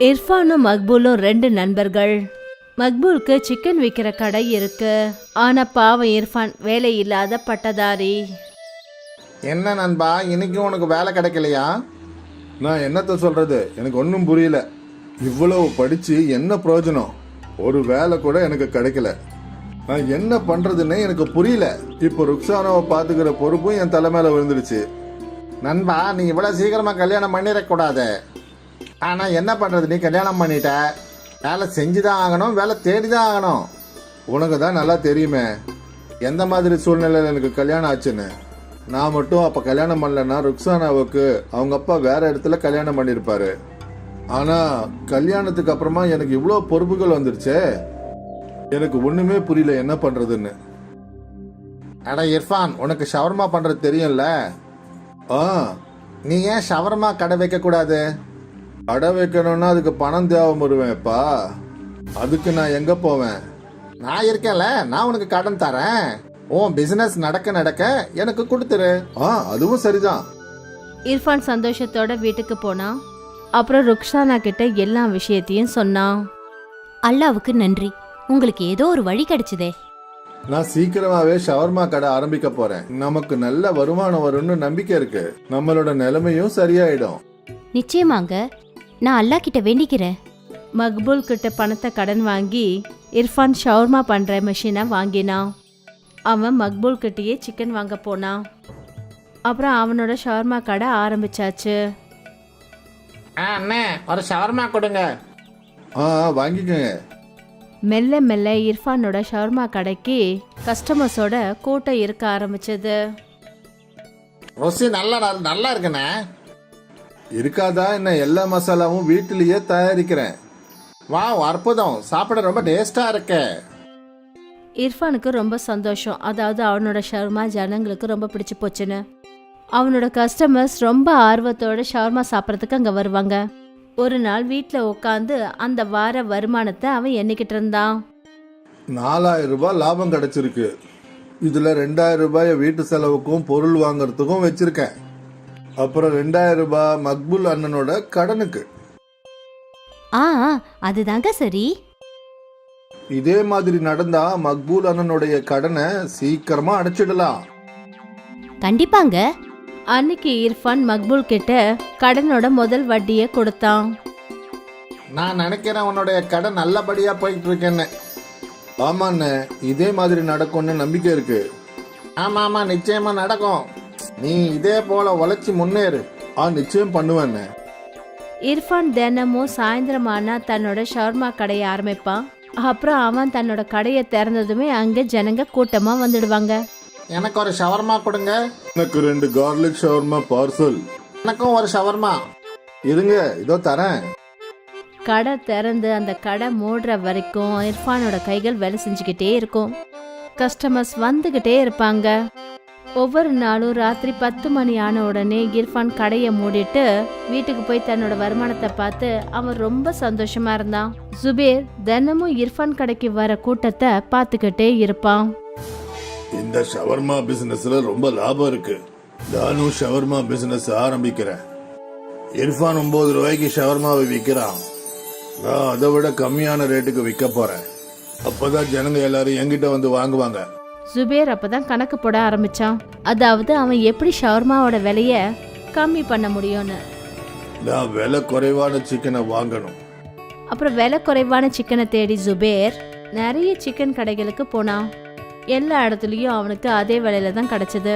இர்ஃபானும் மக்பூலும் ரெண்டு நண்பர்கள். மக்பூலுக்கு சிக்கன் விற்கிற கடை இருக்கு. ஆனா பாவம் இர்ஃபான் வேலை இல்லாத பட்டதாரி. என்ன நண்பா, இன்னைக்கு உனக்கு வேலை கிடைக்கலையா? நான் என்னத்த சொல்றது, எனக்கு ஒன்றும் புரியல. இவ்வளவு படிச்சு என்ன பிரயோஜனம்? ஒரு வேலை கூட எனக்கு கிடைக்கல. நான் என்ன பண்றதுன்னே எனக்கு புரியல. இப்போ ருக்ஸானாவை பாத்துக்கிற பொறுப்பும் என் தலை மேல விழுந்துடுச்சு. நண்பா, நீ இவ்வளோ சீக்கிரமா கல்யாணம் பண்ணிடக்கூடாது. ஆனா என்ன பண்றது, நீ கல்யாணம் பண்ணிட்ட. வேலை செஞ்சுதான் ஆகணும், வேலை தேடிதான் ஆகணும். உனக்கு தான் நல்லா தெரியுமே எந்த மாதிரி சூழ்நிலையில் எனக்கு கல்யாணம் ஆச்சுன்னு. நான் மட்டும் அப்ப கல்யாணம் பண்ணலன்னா ருக்ஸானாவுக்கு அவங்க அப்பா வேற இடத்துல கல்யாணம் பண்ணிருப்பாரு. ஆனா கல்யாணத்துக்கு அப்புறமா எனக்கு இவ்வளோ பொறுப்புகள் வந்துருச்சே, எனக்கு ஒண்ணுமே புரியல என்ன பண்றதுன்னு. அட இர்ஃபான், உனக்கு ஷவர்மா பண்றது தெரியும்ல? ஆ, நீ ஏன் ஷவர்மா கடை வைக்க கூடாது? கடை வைக்கணும்னா அதுக்கு பணம் தேவை வருவேன்ப்பா. அதுக்கு நான் எங்க போவேன்? நான் இருக்கேன்ல, நான் உனக்கு கடன் தரேன். உன் பிசினஸ் நடக்க நடக்க எனக்கு கொடுத்துரு. அதுவும் சரிதான். இர்ஃபான் சந்தோஷத்தோட வீட்டுக்கு போனான். அப்புறம் ருக்ஸானா கிட்ட எல்லா விஷயத்தையும் சொன்னான். அல்லாவுக்கு நன்றி, உங்களுக்கு ஏதோ ஒரு வழி கிடைச்சதே. நான் சீக்கிரமாவே ஷவர்மா கடை ஆரம்பிக்க போறேன். நமக்கு நல்ல வருமானம் வரும்னு நம்பிக்கை இருக்கு. நம்மளோட நிலைமையும் சரியாயிடும். நிச்சயமாங்க, நான் அல்லா கிட்ட வேண்டிக்கிறேன். மக்பூல் கிட்ட பணத்தை கடன் வாங்கி இர்ஃபான் ஷவர்மா பண்ற மெஷினை வாங்கினான். அவன் மக்பூல் கிட்டயே சிக்கன் வாங்க போனான். அப்புறம் அவனோட ஷவர்மா கடை ஆரம்பிச்சாச்சு. அண்ணே, ஒரு ஷவர்மா கொடுங்க. வாங்கிக்கங்க. மெல்ல மெல்ல இர்ஃபானோட ஷவர்மா கடைக்கு கஸ்டமர்ஸோட கூட்டம் இருக்க ஆரம்பிச்சது. ருசி நல்லா இருக்குண்ணே. இருக்காதா என்ன? எல்லா மசாலாவும் வீட்டிலேயே தயாரிக்கிறேன். வாவ், அற்புதம். சாப்பிட ரொம்ப டேஸ்டா இருக்கு. இர்ஃபானுக்கு ரொம்ப சந்தோஷம். அதாவது அவனோட ஷவர்மா ஜனங்களுக்கு ரொம்ப பிடிச்சு போச்சுன்னு. அவனோட கஸ்டமர்ஸ் ரொம்ப ஆர்வத்தோட ஷவர்மா சாப்பிட்றதுக்கு அங்கே வருவாங்க. ஒரு நாள் வீட்டில் உட்காந்து அந்த வார வருமானத்தை அவன் எண்ணிக்கிட்டு இருந்தான். 4000 ரூபாய் லாபம் கிடைச்சிருக்கு. இதுல 2000 ரூபாய வீட்டு செலவுக்கும் பொருள் வாங்கறதுக்கும் வச்சிருக்கேன். அப்புறம் 2000 ரூபாய் மக்பூல் அண்ணனோட கடனுக்கு. அதுதாங்க சரி. இதே மாதிரி நடந்தா மக்பூல் அண்ணனுடைய கடனை சீக்கிரமா அடைச்சிடலாம். கண்டிப்பாங்க. அன்னைக்கு இர்ஃபான் மக்பூல் கிட்ட கடனோட முதல் வட்டியை கொடுத்தான். நான் நினைக்கிறேன் உன்னுடைய கடை நல்லபடியா போயிட்டு இருக்கேன்னு. ஆமாண்ணே, இதே மாதிரி நடக்கும்னு நம்பிக்கை இருக்கு. ஆமா, நிச்சயமா நடக்கும். நீ இதே போல உழைச்சி முன்னேறு. நிச்சயம் பண்ணுவேண்ணே. இர்ஃபான் தினமும் சாயந்தரமானா தன்னோட ஷவர்மா கடையை ஆரம்பிப்பான். அப்புறம் அவன் தன்னோட கடையை திறந்ததுமே அங்க ஜனங்க கூட்டமா வந்துடுவாங்க. எனக்கு ஒரு ஷவர்மா கொடுங்க. எனக்கு 2 கார்லிக் ஷவர்மா பார்சல். எனக்கும் ஒரு ஷவர்மா. இருங்க, இதோ தரேன். கடை திறந்து அந்த கடை மூடுற வரைக்கும் இர்ஃபானோட கைகள் வேலை செஞ்சுக்கிட்டே இருக்கும். கஸ்டமர்ஸ் வந்துகிட்டே இருப்பாங்க. ஒவ்வொரு நாளும் ராத்திரி 10 மணி ஆன உடனே இர்ஃபான் கடையை மூடிட்டு வீட்டுக்கு போய் தன்னோட வருமானத்தை பார்த்து அவன் ரொம்ப சந்தோஷமா இருந்தான். ஜுபேர் தினமும் இர்ஃபான் கடைக்கு வர கூட்டத்தை பார்த்துக்கிட்டே இருப்பான். இந்த ஷவர்மா பிசினஸ்ல ரொம்ப லாபம் இருக்கு. நானும் ஷவர்மா பிசினஸ் ஆரம்பிக்கிறேன். இர்ஃபான் 9 ரூபாய்க்கு ஷவர்மாவை விற்கிறான். நான் அதை விட கம்மியான ரேட்டுக்கு விற்க போறேன். அப்பதான் ஜனங்க எல்லாரும் என்கிட்ட வந்து வாங்குவாங்க. ஜுபேர் அப்பதான் கணக்கு போட ஆரம்பிச்சான். அதாவது அவன் எப்படி ஷவர்மாவோட விலைய கம்மி பண்ண முடியும்னு. நான் விலை குறைவான சிக்கனை வாங்கணும். அப்புறம் விலை குறைவான சிக்கனை தேடி ஜுபேர் நிறைய சிக்கன் கடைகளுக்கு போனான். எல்லா இடத்துலயும் அவனுக்கு அதே விலையில தான் கிடைச்சது.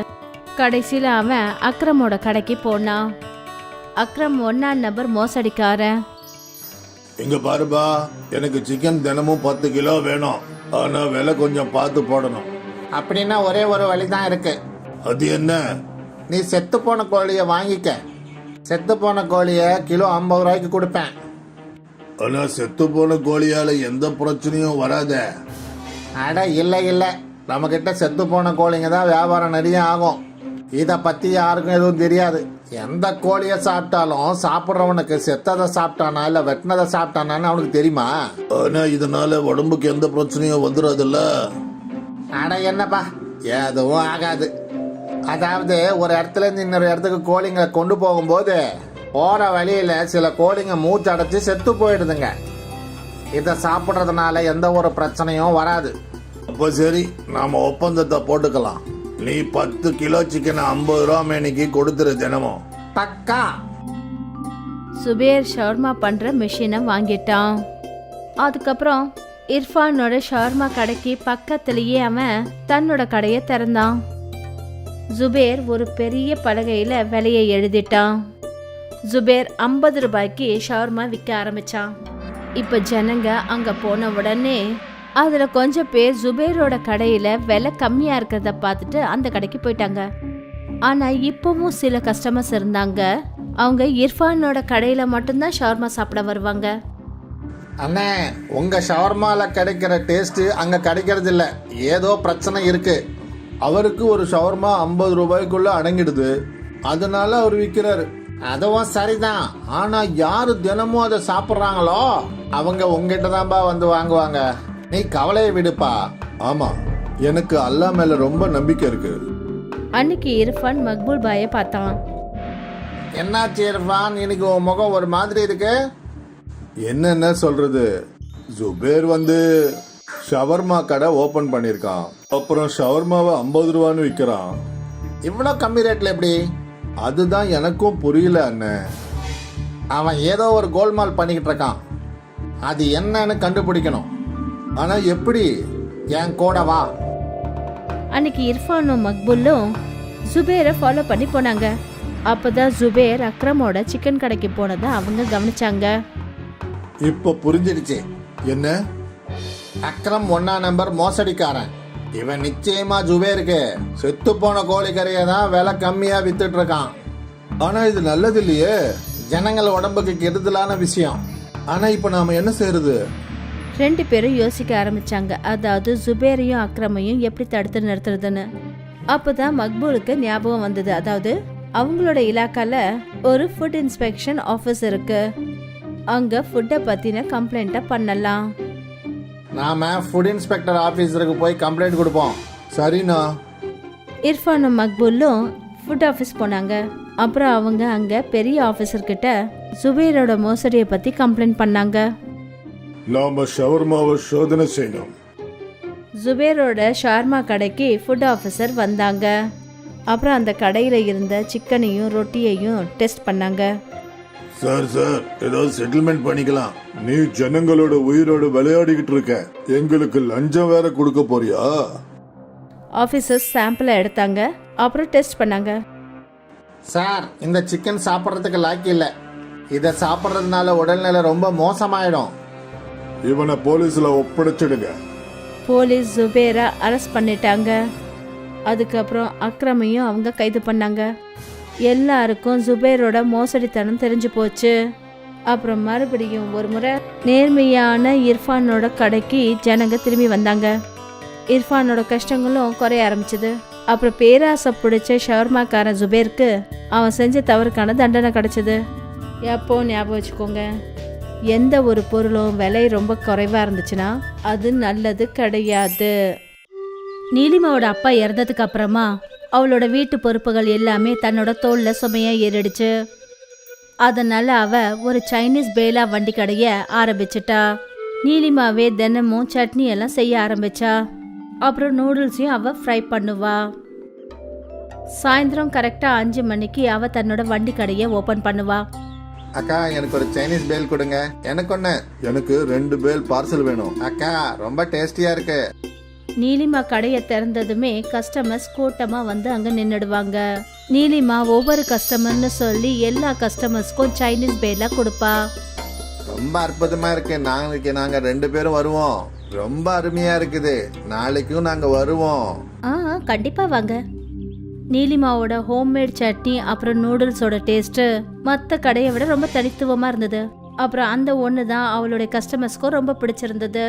கடைசியில அவன் அக்ரமோட கடைக்கு போனான். அக்ரம் 1ஆம் நபர் மோசடிக்காரன். இங்க பாருப்பா, எனக்கு சிக்கன் தினமும் 10 கிலோ வேணும். ஆனா விலை கொஞ்சம் பார்த்து போடணும். அப்படின்னா ஒரே ஒரு வழிதான் இருக்கு. அது என்ன? நீ செத்து போன கோழிய வாங்கிக்க. செத்து போன கோழிய கிலோ 50 ரூபாய்க்கு கொடுப்பேன். ஆனா செத்து போன கோழியால எந்த பிரச்சனையும் வராத. அட இல்ல, நம்ம கிட்ட செத்து போன கோழிங்க தான் வியாபாரம் நிறைய ஆகும். இத பத்தி யாருக்கும் எதுவும் தெரியாது. எந்த கோழிய சாப்பிட்டாலும் சாப்பிட்றவனுக்கு செத்ததை சாப்பிட்டானா இல்ல வெட்டினதை சாப்பிட்டானான்னு அவனுக்கு தெரியுமா? ஆனா இதனால உடம்புக்கு எந்த பிரச்சனையும் வந்துடாதுல்ல. அட என்னப்பா, எதுவும் ஆகாது. அதாவது ஒரு இடத்துல இருந்து இன்னொரு இடத்துக்கு கோழிங்களை கொண்டு போகும்போது போற வழியில சில கோழிங்க மூச்சடைச்சு செத்து போயிடுதுங்க. இதை சாப்பிட்றதுனால எந்த ஒரு பிரச்சனையும் வராது. அப்போ சரி, நாம ஒப்பந்தத்தை போட்டுக்கலாம். நீ 10 கிலோ சிக்கன் 50 ரூபா மேனிக்கு கொடுத்துரு தினமும். பக்கா. சுபேர் ஷவர்மா பண்ற மிஷினை வாங்கிட்டான். அதுக்கப்புறம் இர்ஃபானோட ஷவர்மா கடைக்கு பக்கத்திலேயே அவன் தன்னோட கடையை திறந்தான். ஜுபேர் ஒரு பெரிய பலகையில விலையை எழுதிட்டான். ஜுபேர் 50 ரூபாய்க்கு ஷவர்மா விற்க ஆரம்பிச்சான். இப்ப ஜனங்க அங்க போன உடனே அதுல கொஞ்சம் பேர் ஜுபேரோட கடையில விலை கம்மியா இருக்கிறத பார்த்துட்டு அந்த கடைக்கு போயிட்டாங்க. ஆனா இப்பவும் சில கஸ்டமர்ஸ் இருந்தாங்க. அவங்க இர்ஃபானோட கடையில மட்டும்தான் ஷவர்மா சாப்பிட வருவாங்க. அண்ணே, உங்க ஷவர்மால கிடைக்கிற டேஸ்ட் அங்க கிடைக்கிறது இல்ல. ஏதோ பிரச்சனை இருக்கு. அவருக்கு ஒரு ஷவர்மா 50 ரூபாய்க்குள்ள அடங்கிடுது, அதனால அவர் விற்கிறாரு. அதுவும் சரிதான். ஆனா யாரு தினமும் அதை சாப்பிட்றாங்களோ அவங்க உங்ககிட்ட தான்பா வந்து வாங்குவாங்க. நீ கவலையை விடுப்பா. ஆமா, எனக்கு அல்லாஹ் மேல ரொம்ப நம்பிக்கை இருக்கு. அன்னைக்கு இர்ஃபான் மக்பூல் பாயை பார்த்தான். என்னாச்சு இர்ஃபான், இன்னைக்கு உன் முகம் ஒரு மாதிரி இருக்கு? என்னென்ன சொல்றது, ஜுபேர் வந்து ஷவர்மா கடை ஓபன் பண்ணிருக்கான். அப்புறம் ஷவர்மாவை 50 ரூபான்னு விற்கிறான். இவ்வளோ கம்மி ரேட்ல எப்படி? அதுதான் எனக்கும் புரியல அண்ணன். அவன் ஏதோ ஒரு கோல்மால் பண்ணிக்கிட்டு இருக்கான். அது என்னன்னு கண்டுபிடிக்கணும். ஆனா எப்படி? என் கூட வா. அன்னைக்கு இர்ஃபானும் மக்பூலும் ஜுபேரை ஃபாலோ பண்ணி போனாங்க. அப்பதான் ஜுபேர் அக்ரமோட சிக்கன் கடைக்கு போனதை அவங்க கவனிச்சாங்க. இப்ப புரிஞ்சிடுச்சு. என்ன? அக்ரம் 1ஆம் நம்பர் மோசடிக்காரன். இவன் நிச்சயமா ஜுபேருக்கு செத்து போன கோழிக்கறியை தான் விலை கம்மியா வித்துட்டு இருக்கான். ஆனா இது நல்லது இல்லையே. ஜனங்கள் உடம்புக்கு கெடுதலான விஷயம். ஆனா இப்ப நாம என்ன செய்யறது? 2 பேரும் யோசிக்க ஆரம்பிச்சாங்க. அதாவது ஜுபேரையும் அக்ரமையும் எப்படி தடுத்து நிறுத்துறதுன்னு. அப்பதான் மக்பூலுக்கு ஞாபகம் வந்தது. அதாவது அவங்களோட இலாக்கால ஒரு ஃபுட் இன்ஸ்பெக்ஷன் ஆஃபீஸ் இருக்கு. அங்க ஃபுட்டை பத்தின கம்ப்ளைண்ட்டை பண்ணலாம். நாம ஃபுட் இன்ஸ்பெக்டர் ஆபீஸருக்கு போய் கம்ப்ளைண்ட் கொடுப்போம். சரிண்ணா. இர்ஃபானும் மக்பூலும் ஃபுட் ஆஃபீஸ் போனாங்க. அப்புறம் அவங்க அங்க பெரிய ஆஃபீஸர் கிட்ட ஜுபேரோட மோசடியை பத்தி கம்ப்ளைண்ட் பண்ணாங்க. நாம ஷவர்மாவை சோதனை செய்யணும். ஜுபேரோட ஷார்மா கடைக்கு ஃபுட் ஆஃபீஸர் வந்தாங்க. அப்புறம் அந்த கடையில் இருந்த சிக்கனையும் ரொட்டியையும் டெஸ்ட் பண்ணாங்க. சார் ஏதாவது செட்டில்மெண்ட் பண்ணிக்கலாம். நீ ஜனங்களோட உயிரோட விளையாடிக்கிட்டு இருக்க, எங்களுக்கு லஞ்சம் வேற கொடுக்க போறியா? ஆஃபீஸர்ஸ் சாம்பிளை எடுத்தாங்க. அப்புறம் டெஸ்ட் பண்ணாங்க. சார், இந்த சிக்கன் சாப்பிட்றதுக்கு லாக்கி இல்லை. இதை சாப்பிட்றதுனால உடல்நிலை ரொம்ப மோசமாயிடும். இவனை போலீஸ்ல ஒப்படைச்சிடுங்க. போலீஸ் ஜுபேரை அரெஸ்ட் பண்ணிட்டாங்க. அதுக்கப்புறம் அக்ரமையும் அவங்க கைது பண்ணாங்க. எல்லாருக்கும் ஜுபேரோட மோசடித்தனம் தெரிஞ்சு போச்சு. அப்புறம் மறுபடியும் ஒரு முறை நேர்மையான இர்ஃபானோட கடைக்கு ஜனங்க திரும்பி வந்தாங்க. இர்ஃபானோட கஷ்டங்களும் குறைய ஆரம்பிச்சது. அப்புறம் பேராசை பிடிச்ச ஷவர்மாக்காரன் ஜுபேருக்கு அவன் செஞ்ச தவறுக்கான தண்டனை கிடைச்சது. எப்போ ஞாபகம் வச்சுக்கோங்க, எந்த ஒரு பொருளும் விலை ரொம்ப குறைவா இருந்துச்சுன்னா அது நல்லது கிடையாது. நீலிமாவோட அப்பா இறந்ததுக்கு அப்புறமா அவளோட வீட்டு பொறுப்புகள் எல்லாமே தன்னோட தோல்ல சுமையா ஏறிடுச்சு. அதனால அவ ஒரு சைனீஸ் பேலா வண்டி கடைய ஆரம்பிச்சிட்டா. நீலிமாவே தினமும் சட்னி எல்லாம் செய்ய ஆரம்பிச்சா. அப்புறம் நூடுல்ஸையும் அவ ஃப்ரை பண்ணுவா. சாயந்தரம் கரெக்டா 5 மணிக்கு அவ தன்னோட வண்டி கடையை ஓபன் பண்ணுவா. அக்கா, எனக்கு ஒரு சைனீஸ் பேல் கொடுங்க. எனக்கு ஒன்று. எனக்கு 2 பேல் பார்சல் வேணும். அக்கா, ரொம்ப டேஸ்டியா இருக்கு. நீலிமா கடையை திறந்ததுமே கஸ்டமர்ஸ் கூட்டமா வந்து அங்க நின்னுடுவாங்க. நீலிமா ஒவ்வொரு கஸ்டமர்னு சொல்லி எல்லா கஸ்டமர்ஸ்க்கும் சைனீஸ் பேலா கொடுப்பா. ரொம்ப அற்புதமா இருக்கு. நாங்க 2 பேரும் வருவோம். ரொம்ப அருமையா இருக்குது. நாளைக்கும் நாங்க வருவோம். கண்டிப்பா வாங்க. நீலிமாவோட ஹோம்மேட் சட்னி அப்புறம் நூடுல்ஸோட டேஸ்ட் மற்ற கடையை விட ரொம்ப தனித்துவமா இருந்தது. அப்புறம் அந்த ஒன்று தான் அவளுடைய கஸ்டமர்ஸ்க்கும் ரொம்ப பிடிச்சிருந்தது.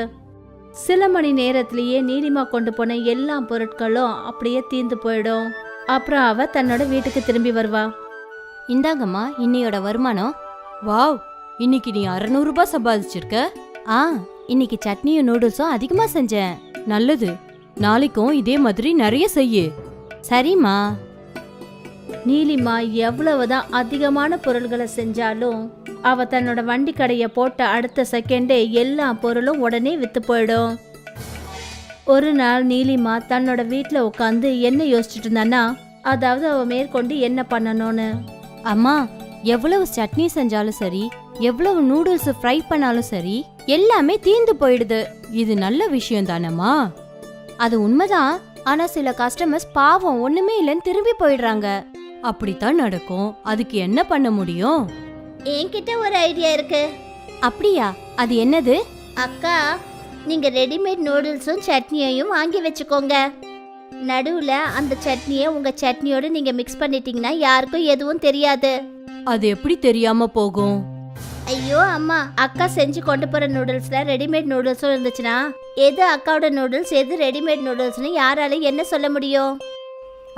சில மணி நேரத்திலேயே நீலிமா கொண்டு போன எல்லா பொருட்களும் அப்படியே தீர்ந்து போயிடும். அப்புறம் அவ தன்னோட வீட்டுக்கு திரும்பி வருவா. இந்தாங்கம்மா இன்னையோட வருமானம். வாவ், இன்னைக்கு நீ 600 ரூபாய் சம்பாதிச்சிருக்க. இன்னைக்கு சட்னியும் நூடுல்ஸும் அதிகமா செஞ்சேன். நல்லது, நாளைக்கும் இதே மாதிரி நிறைய செய்யு. சரிம்மா. நீலிமா எவ்வளவுதான் அதிகமான பொருள்களை செஞ்சாலும் அவ தன்னோட வண்டி கடைய போட்ட அடுத்த செகண்டே எல்லா பொருளும் உடனே வித்து போயிடும். ஒரு நாள் நீலிமா தன்னோட வீட்டுல உட்காந்து என்ன யோசிச்சுட்டு இருந்தானா, அதாவது அவ மேற்கொண்டு என்ன பண்ணணும்னு. அம்மா, எவ்வளவு சட்னி செஞ்சாலும் சரி, எவ்வளவு நூடுல்ஸ் ஃப்ரை பண்ணாலும் சரி, எல்லாமே தீந்து போயிடுது. இது நல்ல விஷயம் தானம்மா? அது உண்மைதான். ஆனா சில கஸ்டமர்ஸ் பாவம் ஒண்ணுமே இல்லைன்னு திரும்பி போயிடுறாங்க. அப்படித்தான் நடக்கும். அதுக்கு என்ன பண்ண முடியும்? என்கிட்ட ஒரு ஐடியா இருக்கு. அப்படியா? அது என்னது? அக்கா, நீங்க ரெடிமேட் நூடுல்ஸும் சட்னியையும் வாங்கி வச்சுக்கோங்க. நடுவுல அந்த சட்னியை உங்க சட்னியோட நீங்க மிக்ஸ் பண்ணிட்டீங்கன்னா யாருக்கும் எதுவும் தெரியாது. அது எப்படி தெரியாம போகும்? ஐயோ அம்மா, அக்கா செஞ்சு கொண்டு போற நூடுல்ஸ்ல ரெடிமேட் நூடுல்ஸும் இருந்துச்சுன்னா எது அக்காவோட நூடுல்ஸ் எது ரெடிமேட் நூடுல்ஸ்னு யாராலையும் என்ன சொல்ல முடியும்?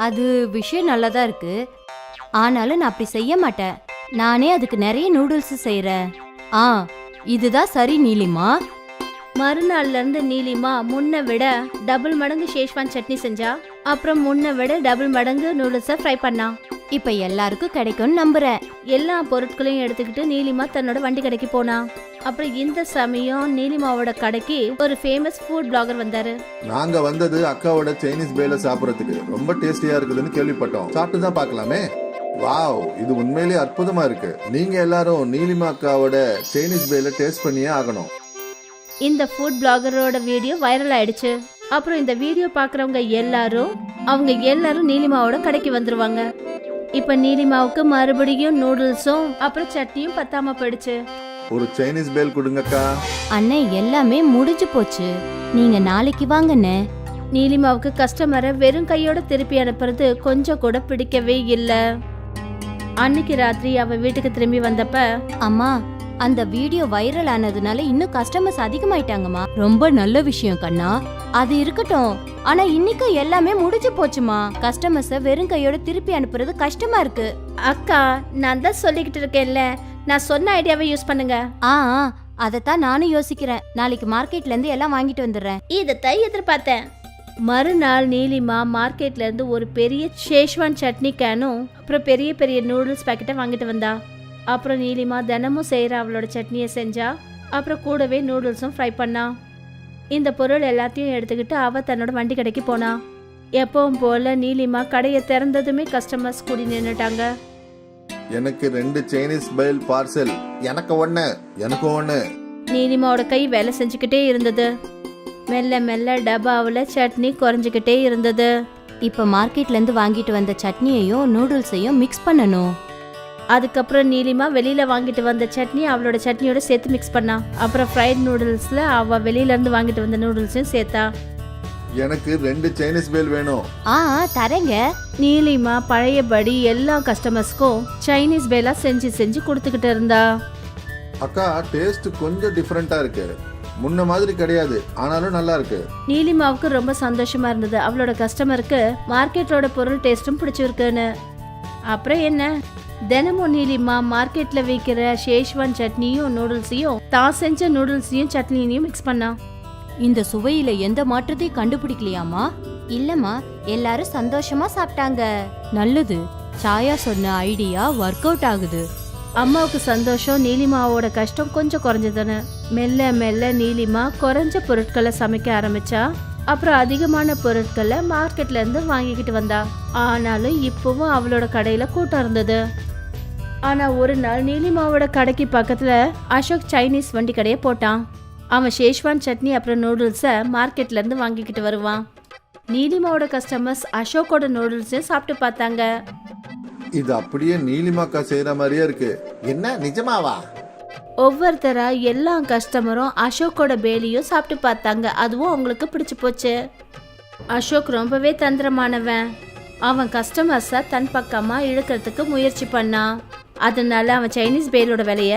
அது விஷயம் நல்லதா இருக்கு. ஆனாலும் நான் அப்படி செய்ய மாட்டேன். நானே அதுக்கு நிறைய நூடுல்ஸ் செய்யறேன். இதுதான் சரி நீலிமா. மறுநாள்ல இருந்து நீலிமா முன்ன விட டபுள் மடங்கு ஷேஷ்வான் சட்னி செஞ்சா. அப்புறம் முன்ன விட டபுள் மடங்கு நூடுல்ஸை ஃப்ரை பண்ணா. இப்ப எல்லாருக்கும் கிடைக்கும்னு நம்புறேன். எல்லா பொருட்களையும் எடுத்துக்கிட்டு நீலிமா தன்னோட வண்டி கடைக்கு போனா. அப்புறம் இந்த சமயம் நீலிமாவோட கடைக்கு ஒரு ஃபேமஸ் ஃபுட் பிளாகர் வந்தாரு. நாங்க வந்தது அக்காவோட சைனீஸ் பேல சாப்பிடறதுக்கு. ரொம்ப டேஸ்டியா இருக்குதுன்னு கேள்விப்பட்டோம். சாப்பிட்டு தான் பார்க்கலாமே. வாவ், இது உண்மையிலேயே அற்புதமா இருக்கு. நீங்க எல்லாரும் நீலிமா அக்காவோட சைனீஸ் பேல டேஸ்ட் பண்ணியே ஆகணும். இந்த ஃபுட் பிளாகரோட வீடியோ வைரல் ஆயிடுச்சு. அப்புறம் இந்த வீடியோ பாக்குறவங்க எல்லாரும் நீலிமாவோட கடைக்கு வந்துருவாங்க. இப்ப நீலிமாவுக்கு மறுபடியும் நூடுல்ஸும் அப்புறம் சட்னியும் பத்தாம போயிடுச்சு. ஒரு சைனீஸ் பேல் கொடுங்கக்கா. அண்ணே, எல்லாமே முடிஞ்சு போச்சு. நீங்க நாளைக்கு வாங்கண்ணே. நீலிமாவுக்கு கஸ்டமரை வெறும் கையோட திருப்பி அனுப்புறது கொஞ்சம் கூட பிடிக்கவே இல்ல. அன்னைக்கு ராத்திரி அவ வீட்டுக்கு திரும்பி வந்தப்ப, அம்மா, அந்த வீடியோ வைரல் ஆனதுனால இன்னும் கஸ்டமர்ஸ் அதிகமாயிட்டாங்கம்மா. ரொம்ப நல்ல விஷயம் கண்ணா. அது இருக்கட்டும். ஆனா இன்னைக்கு எல்லாமே முடிஞ்சு போச்சுமா. கஸ்டமர்ஸ வெறும் கையோட திருப்பி அனுப்புறது கஷ்டமா இருக்கு. அக்கா, நான் தான் சொல்லிக்கிட்டு இருக்கேன்ல, நான் சொன்ன ஐடியாவை யூஸ் பண்ணுங்க. அதத்தான் நானும் யோசிக்கிறேன். நாளைக்கு மார்க்கெட்ல இருந்து எல்லாம் வாங்கிட்டு வந்துடுறேன். இதைத்தான் எதிர்பார்த்தேன். மறுநாள் நீலிமா மார்க்கெட்ல இருந்து ஒரு பெரிய ஷேஷ்வான் சட்னி கேனும் அப்புறம் பெரிய பெரிய நூடுல்ஸ் பாக்கெட்டை வாங்கிட்டு வந்தா. அப்புறம் நீலிமா தினமும் செய்யற அவளோட சட்னியை செஞ்சா. அப்புறம் கூடவே நூடுல்ஸும் ஃப்ரை பண்ணா. இந்த பொருள் எல்லாத்தையும் எடுத்துக்கிட்டு அவ தன்னோட வண்டி கடைக்கு போனா. எப்பவும் போல நீலிமா கடையை திறந்ததுமே கஸ்டமர்ஸ் கூடி நின்னுட்டாங்க. எனக்கு 2 சைனீஸ் பேல் பார்சல். எனக்கு ஒண்ணு. நீலிமாவோட கை வேலை செஞ்சுக்கிட்டே இருந்தது. மெல்ல மெல்ல டப்பாவில் சட்னி குறைஞ்சிக்கிட்டே இருந்தது. இப்ப மார்க்கெட்ல இருந்து வாங்கிட்டு வந்த சட்னியையும் நூடுல்ஸையும் மிக்ஸ் பண்ணணும். அதுக்கப்புறம் நீலிமா வெளியில வாங்கிட்டு வந்த சட்னி அவளோட சட்னியோட சேர்த்து மிக்ஸ் பண்ணா. அப்புறம் ஃப்ரைட் நூடுல்ஸ்ல அவ வெளியில இருந்து வாங்கிட்டு வந்த நூடுல்ஸையும் சேர்த்தா. எனக்கு 2 சைனீஸ் பேல் வேணும். தரேங்க. நீலிமா பழையபடி எல்லா கஸ்டமர்ஸ்க்கும் சைனீஸ் பேலா செஞ்சு கொடுத்துக்கிட்டு இருந்தா. அக்கா, டேஸ்ட் கொஞ்சம் டிஃபரெண்டா இருக்கு. முன்ன மாதிரி கிடையாது, ஆனாலும் நல்லா இருக்கு. நீலிமாவுக்கு ரொம்ப சந்தோஷமா இருந்தது. அவளோட கஸ்டமருக்கு மார்க்கெட்டோட பொருள் டேஸ்டும் பிடிச்சிருக்குன்னு. அப்புறம் என்ன, தினமும் நீலிமா மார்க்கெட்ல விற்கிற ஷேஷ்வான் சட்னியும் நூடுல்ஸையும் தான் செஞ்ச நூடுல்ஸையும் சட்னியையும் மிக்ஸ் பண்ணா. இந்த சுவையில எந்த மாற்றத்தையும் கண்டுபிடிக்கலையாமா? இல்லம்மா, எல்லாரும் சந்தோஷமா சாப்பிட்டாங்க. நல்லது. சாயா சொன்ன ஐடியா ஒர்க் அவுட் ஆகுது. அம்மாவுக்கு சந்தோஷம், நீலிமாவோட கஷ்டம் கொஞ்சம் குறைஞ்சதுன்னு. மெல்ல மெல்ல நீலிமா குறைஞ்ச பொருட்களை சமைக்க ஆரம்பிச்சா. அப்புறம் அதிகமான பொருட்களை மார்க்கெட்ல இருந்து வாங்கிக்கிட்டு வந்தா. ஆனாலும் இப்பவும் அவளோட கடையில கூட்டம் இருந்தது. ஆனா ஒரு நாள் நீலிமாவோட கடைக்கு பக்கத்துல அசோக் சைனீஸ் வண்டி கடையை போட்டான். அவன் ஷேஷ்வான் சட்னி அப்புறம் நூடுல்ஸை மார்க்கெட்ல இருந்து வாங்கிக்கிட்டு வருவான். நீலிமாவோட கஸ்டமர்ஸ் அசோக்கோட நூடுல்ஸையும் சாப்பிட்டு பார்த்தாங்க. இது அப்படியே நீலிமாக்கா செய்யற மாதிரியே இருக்கு. என்ன, நிஜமாவா? ஒவ்வொருத்தரா எல்லா கஸ்டமரும் அசோக்கோட பேலியும் சாப்பிட்டு பார்த்தாங்க. அதுவும் அவங்களுக்கு பிடிச்சு போச்சு. அசோக் ரொம்பவே தந்திரமானவன். அவன் கஸ்டமர்ஸை தன் பக்கமா இழுக்கிறதுக்கு முயற்சி பண்ணான். அதனால அவன் சைனீஸ் பேலோட விலைய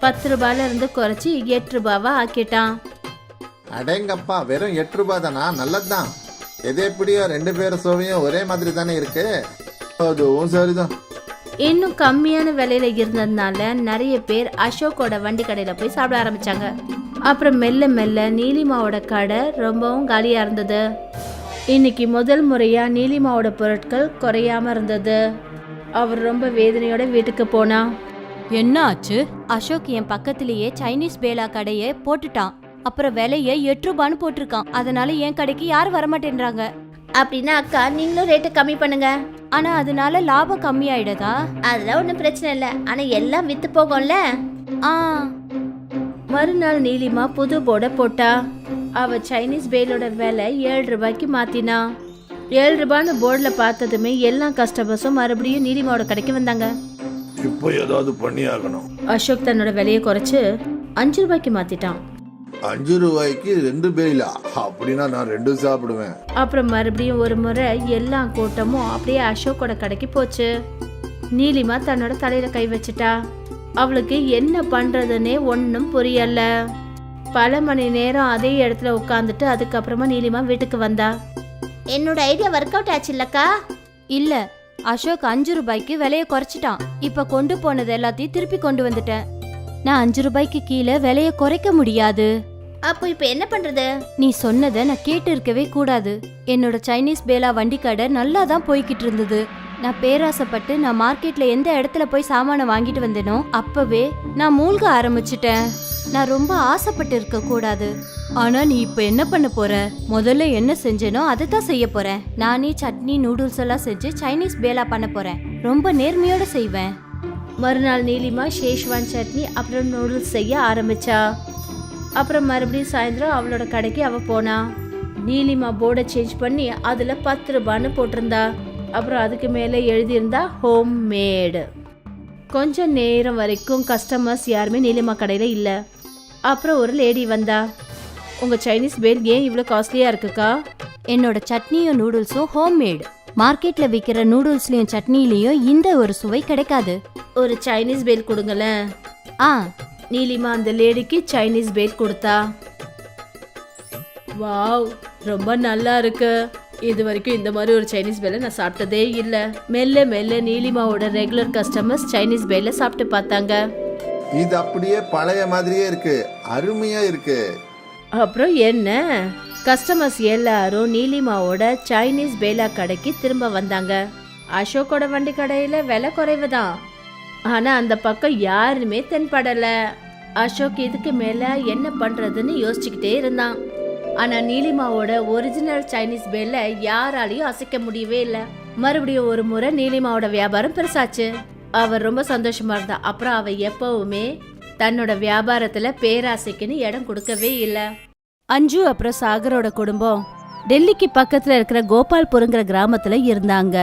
10 ரூபாயில இருந்து குறைச்சி 8 ரூபாவா ஆக்கிட்டான். அடேங்கப்பா, வெறும் 8 ரூபாய் தானா? நல்லதுதான். எது எப்படியோ 2 பேர் சோவையும் ஒரே மாதிரி தானே இருக்கு. அதுவும் சரிதான். இன்னும் கம்மியான விலையில இருந்ததுனால நிறைய பேர் அசோக்கோட வண்டி கடையில போய் சாப்பிட ஆரம்பிச்சாங்க. அப்புறம் மெல்ல மெல்ல நீலிமாவோட கடை ரொம்பவும் காலியா இருந்தது. இன்னைக்கு முதல் முறையா நீலிமாவோட பொருட்கள் குறையாம இருந்தது. அவர் ரொம்ப வேதனையோட வீட்டுக்கு போனா. என்ன ஆச்சு? அசோக் என் பக்கத்திலேயே சைனீஸ் பேலா கடையை போட்டுட்டான். அப்புறம் விலைய 8 ரூபான்னு போட்டிருக்கான். அதனால என் கடைக்கு யாரும் வரமாட்டேன்றாங்க. அப்படின்னா அக்கா நீங்களும் ரேட்டை கம்மி பண்ணுங்க. ஆனா அதனால லாபம் கம்மியாயிடுதா? அதெல்லாம் ஒன்றும் பிரச்சனை இல்லை, ஆனா எல்லாம் வித்து போகும்ல. ஆ, மறுநாள் நீலிமா புது போர்டை போட்டா. அவ சைனீஸ் பேலோட விலை 7 ரூபாய்க்கு மாத்தினா. 7 ரூபான்னு போர்டில் பார்த்ததுமே எல்லா கஸ்டமர்ஸும் மறுபடியும் நீலிமாவோட கடைக்கு வந்தாங்க. இப்போ ஏதாவது பண்ணி ஆகணும். அசோக் தன்னோட விலையை குறைச்சு 5 ரூபாய்க்கு மாத்திட்டான். 5 ரூபாய்க்கு 2 பேலா? அப்படின்னா நான் 2 சாப்பிடுவேன். அப்புறம் மறுபடியும் ஒரு முறை எல்லா கூட்டமும் அப்படியே அசோக்கோட கடைக்கு போச்சு. நீலிமா தன்னோட தலையில கை வச்சுட்டா. அவளுக்கு என்ன பண்றதுன்னே ஒன்றும் புரியல. பல மணி நேரம் அதே இடத்துல உட்காந்துட்டு அதுக்கப்புறமா நீலிமா வீட்டுக்கு வந்தா. என்னோட ஐடியா ஒர்க் அவுட் ஆச்சு இல்லக்கா? இல்ல, அசோக் 5 ரூபாய்க்கு விலைய குறைச்சிட்டான். இப்ப கொண்டு போனது எல்லாத்தையும் திருப்பி கொண்டு வந்துட்டேன். நான் 5 ரூபாய்க்கு கீழே விலைய குறைக்க முடியாது. அப்போ இப்போ என்ன பண்றது? நீ சொன்னதை நான் கேட்டு இருக்கவே கூடாது. என்னோட சைனீஸ் பேலா வண்டி கடை நல்லா தான் போய்கிட்டு இருந்தது. நான் பேராசைப்பட்டு நான் மார்க்கெட்ல எந்த இடத்துல போய் சாமானை வாங்கிட்டு வந்தேனோ அப்பவே நான் மூழ்க ஆரம்பிச்சிட்டேன். நான் ரொம்ப ஆசைப்பட்டு இருக்க கூடாது. ஆனா நீ இப்ப என்ன பண்ண போற? முதல்ல என்ன செஞ்சேனோ அதை தான் செய்ய போறேன். நானே சட்னி நூடுல்ஸ் எல்லாம் செஞ்சு சைனீஸ் பேலா பண்ண போறேன். ரொம்ப நேர்மையோட செய்வேன். மறுநாள் நீலிமா ஷேஷ்வான் சட்னி அப்புறம் நூடுல்ஸ் செய்ய ஆரம்பிச்சா. அப்புறம் மறுபடியும் சாயந்தரம் அவளோட கடைக்கு அவ போனா. நீலிமா போர்டை சேஞ்ச் பண்ணி அதுல 10 ரூபான்னு போட்டிருந்தா. அப்புறம் அதுக்கு மேலே எழுதியிருந்தா ஹோம் மேடு. கொஞ்சம் நேரம் வரைக்கும் கஸ்டமர்ஸ் யாருமே நீலிமா கடையில் இல்லை. அப்புறம் ஒரு லேடி வந்தா. உங்கள் சைனீஸ் பேல் ஏன் இவ்வளோ காஸ்ட்லியாக இருக்குக்கா? என்னோட சட்னியும் நூடுல்ஸும் ஹோம்மேட். மார்க்கெட்ல விற்கிற நூடுல்ஸ்லயும் சட்னிலையும் இந்த ஒரு சுவை கிடைக்காது. ஒரு சைனீஸ் பேல் கொடுங்களேன். ஆ, நீலிமா அந்த லேடிக்கு சைனீஸ் பேல் கொடுத்தா. வாவ், ரொம்ப நல்லா இருக்கு. இது வரைக்கும் இந்த மாதிரி ஒரு சைனீஸ் பேலை நான் சாப்பிட்டதே இல்லை. மெல்ல மெல்ல நீலிமாவோட ரெகுலர் கஸ்டமர்ஸ் சைனீஸ் பேலை சாப்பிட்டு பார்த்தாங்க. இது அப்படியே பழைய மாதிரியே இருக்கு, அருமையா இருக்கு. அப்புறம் என்ன, கஸ்டமர்ஸ் எல்லாரும் நீலிமாவோட சைனீஸ் பேலா கடைக்கு திரும்ப வந்தாங்க. அசோக்கோட வண்டி கடையில விலை குறைவு தான், ஆனா அந்த பக்கம் யாருமே தென்படல. அசோக் இதுக்கு மேல என்ன பண்றதுன்னு யோசிச்சுக்கிட்டே இருந்தான். ஆனா நீலிமாவோட ஒரிஜினல் சைனீஸ் பேல யாராலையும் அசைக்க முடியவே இல்லை. மறுபடியும் ஒரு முறை நீலிமாவோட வியாபாரம் பெருசாச்சு. அவர் ரொம்ப சந்தோஷமா இருந்தா. அப்புறம் அவ எப்பவுமே தன்னோட வியாபாரத்துல பேராசைக்குன்னு இடம் கொடுக்கவே இல்லை. அஞ்சு அப்புறம் சாகரோட குடும்பம் டெல்லிக்கு பக்கத்துல இருக்கிற கோபால்புரங்கிற கிராமத்துல இருந்தாங்க.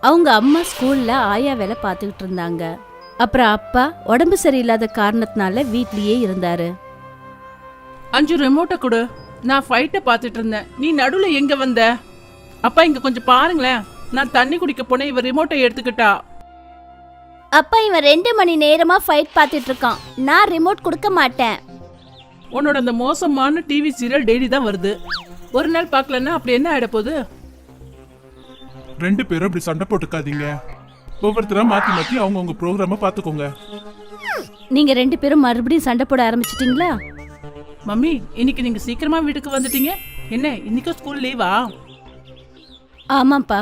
அவங்க அம்மா ஸ்கூல்ல ஆயா வேலை பார்த்துக்கிட்டு இருந்தாங்க. அப்புறம் அப்பா உடம்பு சரியில்லாத காரணத்தினால வீட்லயே இருந்தாரு. அஞ்சு ரிமோட்டை கொடு. நான் ஃபைட்டை பார்த்துட்டு இருந்தேன், நீ நடுவுல எங்க வந்த? அப்பா இங்க கொஞ்சம் பாருங்களேன். நான் தண்ணி குடிக்க போனேன், இவ ரிமோட்டை எடுத்துக்கிட்டா. அப்பா இவன் 2 மணி நேரமா ஃபைட் பார்த்துட்டு இருக்கான், நான் ரிமோட் கொடுக்க மாட்டேன். உன்னோட அந்த மோசமான டிவி சீரியல் டெய்லி தான் வருது. ஒரு நாள் பார்க்கலன்னா அப்படி என்ன ஆயிட போகுது? 2 பேரும் அப்படி சண்டை போட்டுக்காதீங்க. ஒவ்வொருத்தரா மாத்தி மாத்தி அவங்கவுங்க ப்ரோக்ராம பாத்துக்கோங்க. நீங்க 2 பேரும் மறுபடியும் சண்டை போட ஆரம்பிச்சிட்டீங்களா? மம்மி, இன்னைக்கு நீங்க சீக்கிரமா வீட்டுக்கு வந்துட்டீங்க. என்ன இன்னைக்கும் ஸ்கூல் லீவா? ஆமாப்பா,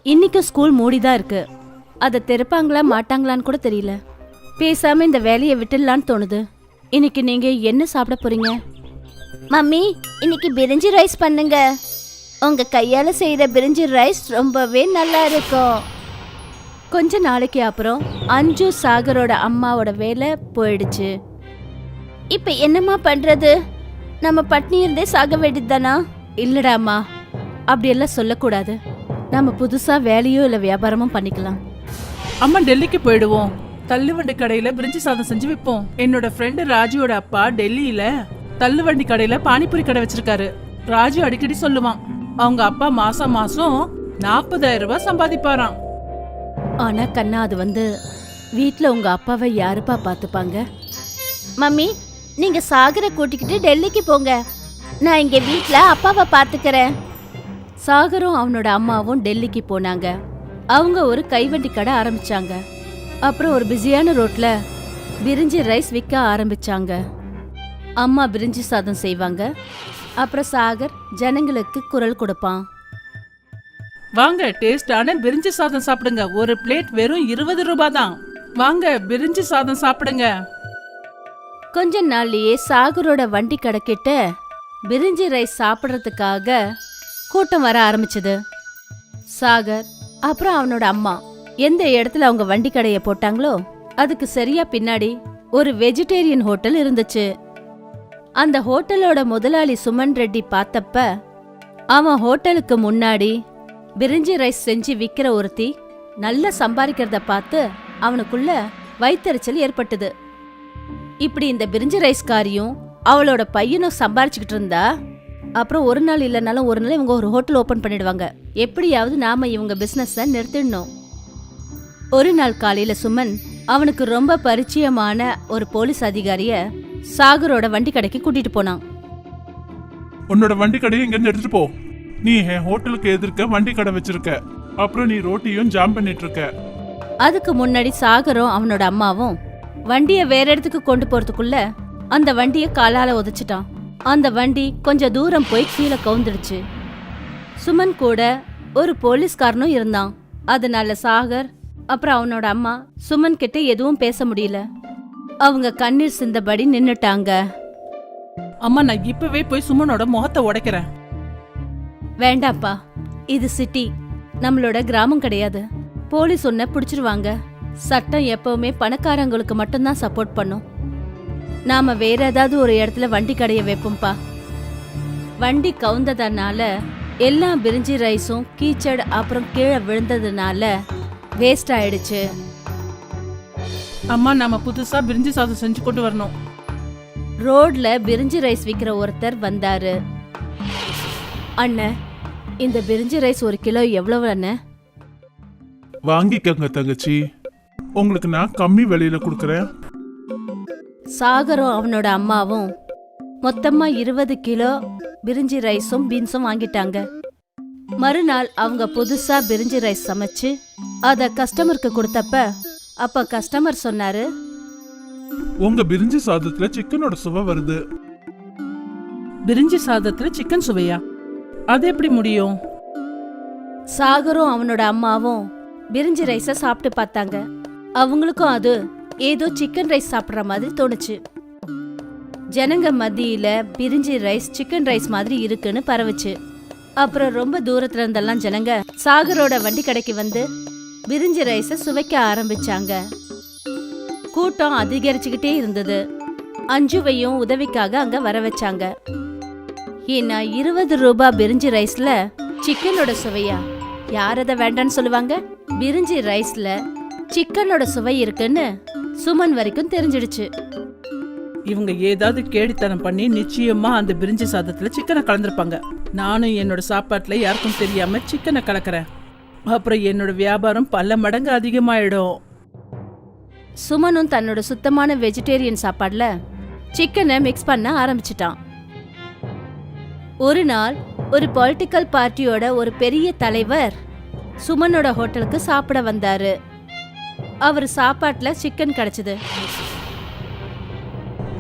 இன்னைக்கும் ஸ்கூல் மூடிதான் இருக்கு. அதை திறப்பாங்களா மாட்டாங்களான்னு கூட தெரியல. பேசாம இந்த வேலையை விட்டுடலான்னு தோணுது. இன்னைக்கு நீங்க என்ன சாப்பிட போறீங்க? மம்மி, இன்னைக்கு பிரிஞ்சி ரைஸ் பண்ணுங்க. உங்க கையால செய்யற பிரிஞ்சி ரைஸ் ரொம்பவே நல்லா இருக்கும். கொஞ்ச நாளைக்கு அப்புறம் அஞ்சு சாகரோட அம்மாவோட வேலை போயிடுச்சு. இப்ப என்னம்மா பண்றது? நம்ம பட்னி இருந்தே சாக வேண்டியதுதானா? இல்லடாமா, அப்படியெல்லாம் சொல்லக்கூடாது. நம்ம புதுசா வேலையோ இல்ல வியாபாரமும் பண்ணிக்கலாம். அம்மா டெல்லிக்கு போயிடுவோம். தள்ளுவண்டி கடையில பிரிஞ்சி சாதம் செஞ்சு விற்போம். என்னோட ஃப்ரெண்டு ராஜுவோட அப்பா டெல்லியில தள்ளுவண்டி கடையில பானிபூரி கடை வச்சிருக்காரு. ராஜு அடிக்கடி சொல்லுவான், அவங்க அப்பா மாசம் மாசம் 40,000 ரூபாய் சம்பாதிப்பாராம். ஆனா கண்ணா, அது வீட்ல உங்க அப்பாவை யாருப்பா பாத்துப்பாங்க? மம்மி, நீங்க சாகரை கூட்டிக்கிட்டு டெல்லிக்கு போங்க. நான் இங்க வீட்ல அப்பாவை பாத்துக்கிறேன். சாகரும் அவனோட அம்மாவும் டெல்லிக்கு போனாங்க. அவங்க ஒரு கைவண்டி கடை ஆரம்பிச்சாங்க. அப்புறம் ஒரு பிஸியான ரோட்ல பிரிஞ்சி ரைஸ் விற்க ஆரம்பிச்சாங்க. அம்மா பிரிஞ்சி சாதம் செய்வாங்க. அப்புறம் சாகர் ஜனங்களுக்கு குரல் கொடுப்பான். வாங்க, டேஸ்டான பிரிஞ்சி சாதம் சாப்பிடுங்க. ஒரு பிளேட் வெறும் 20 ரூபாய் தான். வாங்க, பிரிஞ்சி சாதம் சாப்பிடுங்க. கொஞ்ச நாள்லயே சாகரோட வண்டி கடைக்கிட்ட பிரிஞ்சி ரைஸ் சாப்பிட்றதுக்காக கூட்டம் வர ஆரம்பிச்சது. சாகர் அப்புறம் அவனோட அம்மா எந்த இடத்துல அவங்க வண்டி கடையை போட்டாங்களோ அதுக்கு சரியா பின்னாடி ஒரு வெஜிடேரியன் ஹோட்டல் இருந்துச்சு. அந்த ஹோட்டலோட முதலாளி சுமன் ரெட்டி பார்த்தப்ப அவன் ஹோட்டலுக்கு முன்னாடி பிரிஞ்சி ரைஸ் செஞ்சு விக்கிற ஒருத்தி நல்லா சம்பாதிக்கிறத பார்த்து அவனுக்குள்ள வயித்தெரிச்சல் ஏற்பட்டது. இப்படி இந்த பிரிஞ்சி ரைஸ்காரியும் அவளோட பையனும் சம்பாரிச்சுக்கிட்டு இருந்தா அப்புறம் ஒரு நாள் இல்லைனாலும் ஒரு நாள் இவங்க ஒரு ஹோட்டல் ஓபன் பண்ணிடுவாங்க. எப்படியாவது நாம இவங்க பிசினஸ நிறுத்திடணும். ஒரு நாள் காலையில சுமன் அவனுக்கு ரொம்ப பரிச்சயமான ஒரு போலீஸ் அதிகாரிய சாகரோட வண்டி கடைக்கு கூட்டிட்டு போனான். உன்னோட வண்டி கடையை இங்க இருந்து எடுத்துட்டு போ. நீ என் ஹோட்டலுக்கு எதிர்க்க வண்டி கடை வச்சிருக்க. அப்புறம் நீ ரோட்டியும் ஜாம் பண்ணிட்டு இருக்க. அதுக்கு முன்னாடி சாகரும் அவனோட அம்மாவும் வண்டிய வேற இடத்துக்கு கொண்டு போறதுக்குள்ள அந்த வண்டிய காலால உதைச்சிட்டான். அந்த வண்டி கொஞ்சம் தூரம் போய் கீழே கவுந்துடுச்சு. சுமன் கூட ஒரு போலீஸ்காரனும் இருந்தான். அதனால சாகர் அப்புறம் அவனோட அம்மா சுமன் கிட்ட எதுவும் பேச முடியல. அவங்க கண்ணீர் சிந்தபடி நின்னுட்டாங்க. அம்மா, நான் இப்பவே போய் சுமனோட முகத்தை உடைக்கிறேன். வேண்டாப்பா, இது சிட்டி, நம்மளோட கிராமம் கிடையாது. போலீஸ் உன்னை பிடிச்சிருவாங்க. சட்டம் எப்பவுமே பணக்காரங்களுக்கு மட்டும்தான் சப்போர்ட் பண்ணும். நாம வேற ஏதாவது ஒரு இடத்துல வண்டி கடைய வைப்போம்ப்பா. வண்டி கவுந்ததுனால எல்லா பிரிஞ்சி ரைஸும் கீச்சடு அப்புறம் கீழே விழுந்ததுனால வேஸ்ட் ஆயிடுச்சு. அம்மா, நாம புதுசா பிரிஞ்சி சாதம் செஞ்சு கொண்டு வரணும். ரோட்ல பிரிஞ்சி ரைஸ் விக்கிற ஒருத்தர் வந்தாரு. அண்ணன், இந்த பிரிஞ்சி ரைஸ் 1 கிலோ எவ்வளவு அண்ணன்? வாங்கிக்கங்க தங்கச்சி, உங்களுக்கு நான் கம்மி விலையில கொடுக்கறேன். சாகரும் அவனோட அம்மாவும் மொத்தமா 20 கிலோ பிரிஞ்சி ரைஸும் பீன்ஸும் வாங்கிட்டாங்க. மறுநாள் அவங்க புதுசா பிரிஞ்சி ரைஸ் சமைச்சு அத கஸ்டமருக்கு கொடுத்தப்ப அப்ப கஸ்டமர் சொன்னாரு, உங்க பிரிஞ்சி சாதத்துல சிக்கனோட சுவை வருது. பிரிஞ்சி சாதத்துல சிக்கன் சுவையா? அது எப்படி முடியும்? சாகரும் அவனோட அம்மாவும் பிரிஞ்சி ரைஸ சாப்பிட்டு பார்த்தாங்க. அவங்களுக்கும் அது ஏதோ சிக்கன் ரைஸ் சாப்பிட்ற மாதிரி தோணுச்சு. ஜனங்க மத்தியில பிரிஞ்சி ரைஸ் சிக்கன் ரைஸ் மாதிரி இருக்குன்னு பரவுச்சு. அப்புறம் ரொம்ப தூரத்துல இருந்தெல்லாம் ஜனங்க சாகரோட வண்டி கடைக்கு வந்து பிரிஞ்சி ரைஸ சுவைக்க ஆரம்பிச்சாங்க. கூட்டம் அதிகரிச்சுக்கிட்டே இருந்தது. அஞ்சுவையும் உதவிக்காக அங்க வர வச்சாங்க. ஏன்னா 20 ரூபாய் பிரிஞ்சி ரைஸ்ல சிக்கனோட சுவையா? யார் அதை வேண்டான்னு சொல்லுவாங்க? பிரிஞ்சி ரைஸ்ல சிக்கனோட சுவை இருக்குன்னு சுமன் வரைக்கும் தெரிஞ்சிடுச்சு. இவங்க ஏதாவது கேடித்தனம் பண்ணி நிச்சயமா அந்த பிரிஞ்சி சாதத்துல சிக்கனை கலந்துருப்பாங்க. நானும் என்னோட சாப்பாட்டுல யாருக்கும் தெரியாம சிக்கனை கலக்கிறேன். அப்புறம் என்னோட வியாபாரம் பல மடங்கு அதிகமாயிடும். சுமனும் தன்னோட சுத்தமான வெஜிடேரியன் சாப்பாடுல சிக்கனை மிக்ஸ் பண்ண ஆரம்பிச்சிட்டான். ஒரு நாள் ஒரு பொலிட்டிக்கல் பார்ட்டியோட ஒரு பெரிய தலைவர் சுமனோட ஹோட்டலுக்கு சாப்பிட வந்தாரு. அவர் சாப்பாட்டுல சிக்கன் கிடைச்சது.